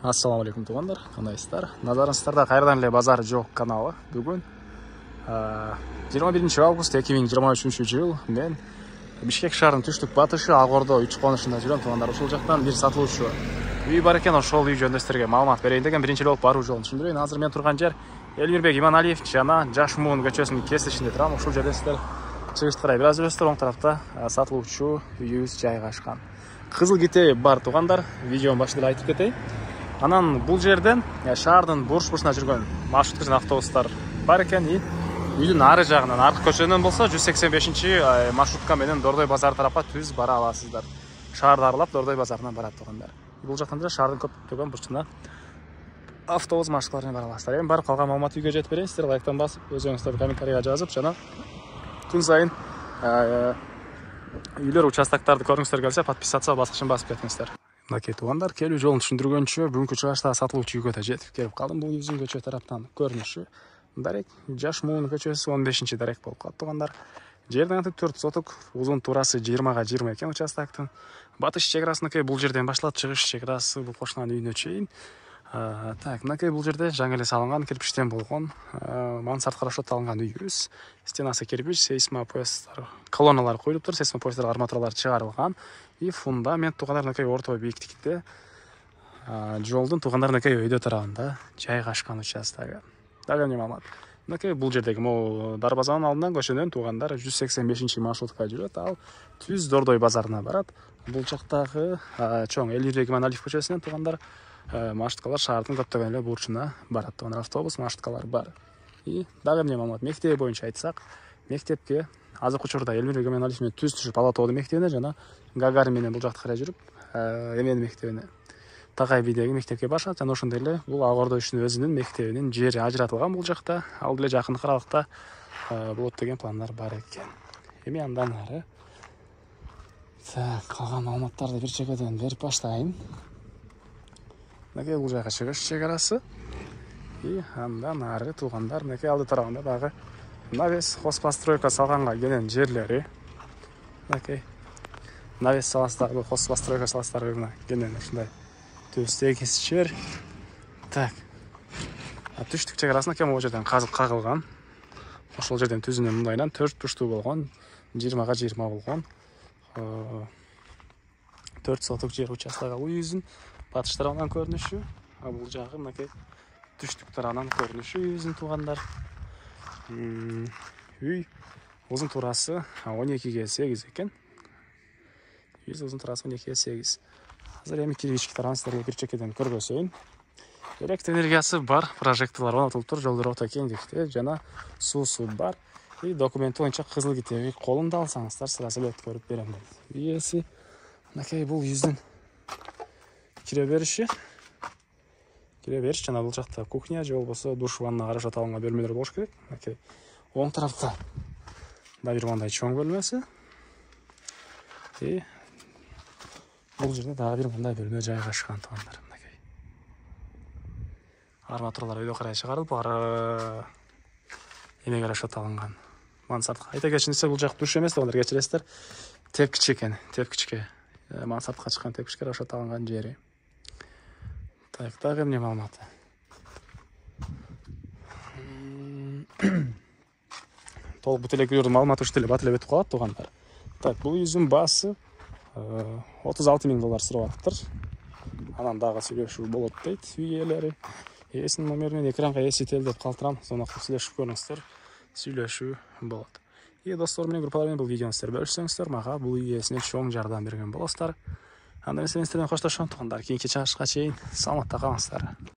Ассаламу алейкум туғандар, қандайсыздар? Назарыңыздарда қайырдан эле базар жоқ каналы. Бүгін 21 август 2023 жыл мен Бишкек шаарынын түштүк батышы Ак-Ордо 3 конушунда жүрөм туғандар. Ошол жактан бир сатылуучу үй бар экен, ошол үй жөнүндө сиздерге маалымат берейин деген биринчи болуп баруу жолун түшүндүрөйүн. Азыр мен турган жер Элмирбек Иманалиев жана Жашмуун көчөсүнүн кесишинде турам. Ошол жерден сиздер чыгышты карай бир аз жүрөсүздөр, оң тарапта сатылуучу үйүбүз жайгашкан. Кызыл китеби бар туғандар, видеонун башында айтып кетейин. Анан бул жерден шаардын буруш-бурушуна жүргөн маршрутка жана автобустар бар экен. Үйдүн ары жагынан, аркы көчөдөн болсо 185 маршрутка менен Дордой базары тарапка түз бара аласыздар. Шаарды аралап Дордой базарына барат туғандар. Бул жактан да шаардын көптөгөн бурчуна автобус маршруттарына бара аласыздар. Эми барып калган маалымат үйгө жетип берейин. Сиздер лайктан басып, өзүңүздөр комментарийга жазып, жана күн сайын үйлөр, участоктарды көргүңүздөр келсе, подписаться баскычын басып кетиңиздер. Мынакей туғандар, келүү жолун түшүндүргөнчө бүгүнкү чыгышта сатылуучу үйгө да жетип келип калдым. Бул үйүбүздүн көчө тараптан көрүнүшү дарек Жашмуун көчөсү 15 дарек болуп калат туғандар. Жерден 4 сотук, узун туурасы 20га 20 экен участоктун. Батыш чек арасыныкей бул жерден башталат, чыгыш чек арасы бул кошунан үйүнө чейин. Так, мынакей бул жерде жаңы эле салынган, кирпичтен болгон, мансардка расчетталган үйүбүз. Стенасы кирпич, сейсмопоястар, колонналар коюлуптур, сейсмопоястар, арматуралар чыгарылган. И фундамент туғандар мынакей орто бийиктикте жолдун туғандар мынакей өйдө тарабында жайгашкан участогу. Дагы эмне маалымат? Мынакей бул жердеги могу дарбазанын алдынан көчөдөн туғандар 185 маршрутка жүрөт, ал түз Дордой базарына барат. Бул жактагы чоң Элмирбек Иманалиев көчөсүнөн туғандар маршруткалар шаардын көптөгөн эле бурчуна барат. Туган автобус маршруткалар бар. И дагы эмне маалымат? Мектеп боюнча айтсак, мектепке азыркы учурда Элмирбек Иманалиев менен түз түшүп Ала тоодун мектебине жана Гагарин менен бул жакка карай жүрүп Эмен мектебине Такай бийдеги мектепке башат. Жана ошондой эле бул Ак-Ордо өзүнүн мектебинин жери ажыратылган бул жакта. Ал деле жакындык аралыкта болот деген пландар бар экен. Эми андан ары калган маалыматтарды бир чекеден берип баштайын. Мынакей бул жака чыгыш чек арасы. И андан ары туғандар мынакей алды тарабында дагы навес хозпостройка салганга келген жерлери. Мынакей навес саласындагы хозпостройка саластарына келген ушундай төстөгүс жер. Так. Түштүк чек арасына кем могу жерден казып кагылган. Ошол жерден түзүнөн мындайдан 4 бурчтуу болгон, 20га 20 болгон 4 сотук жер участогу үйүбүздүн батыш тарабынан көрүнүшү. Бул жагы мынакей түштүк тарабынан көрүнүшү үйүбүздүн туғандар. Үй узун туурасы 12ге 8 экен. Үй узун туурасы 12ге 8. Азыр эми киргички тарабын сиздерге бир чекеден көргөзөйүн. Электр энергиясы бар, прожекторлор орнотулуптур, жолдор өтө кеңдикте жана суусу бар. И документ боюнча кызыл китеби колунда алсаңыздар, сразу эле көрүп берем дейт. Ийеси мынакей бул үйүбүздүн кире бериши. Кире бериш жана бул жакта кухня же болбосо душ, ванна карашат алынган бөлмөлөр болуш керек. Мынакей оң тарапта да бир мындай чоң бөлмөсү. И бул жерде дагы бир мындай бөлмө жайгашкан туғандар. Мынакей арматуралар өйдө карай чыгарылып, эмеге расчет алынган. Мансардка айта кетчү, бул жак душ эмес туғандар, кечиресиздер. Тепкич экен, тепкичке мансардка чыккан тепкичке расчет алынган жери. Так, дагы эмне маалымат? Толук бут эле күрөрдүн маалыматы ушул эле бат эле өтүп калат туғандар. Так, бул үйүбүздүн баасы $36,000 сурап атыптыр. Анан дагы сүйлөшүү болот дейт үй ээлери. Ээсинин номеринен экранга эсител деп калтырам. Сону сүйлөшүп көрүңүздөр, сүйлөшүү болот. И достор менен, группалар менен бул видеону сиздер бөлүшсөңүздөр, мага бул үй ээсине чоң жардам берген болосуздар. Анда мен сиздерден коштошом туғандар. Кийинки чыгышка чейин саламатта калыңыздар.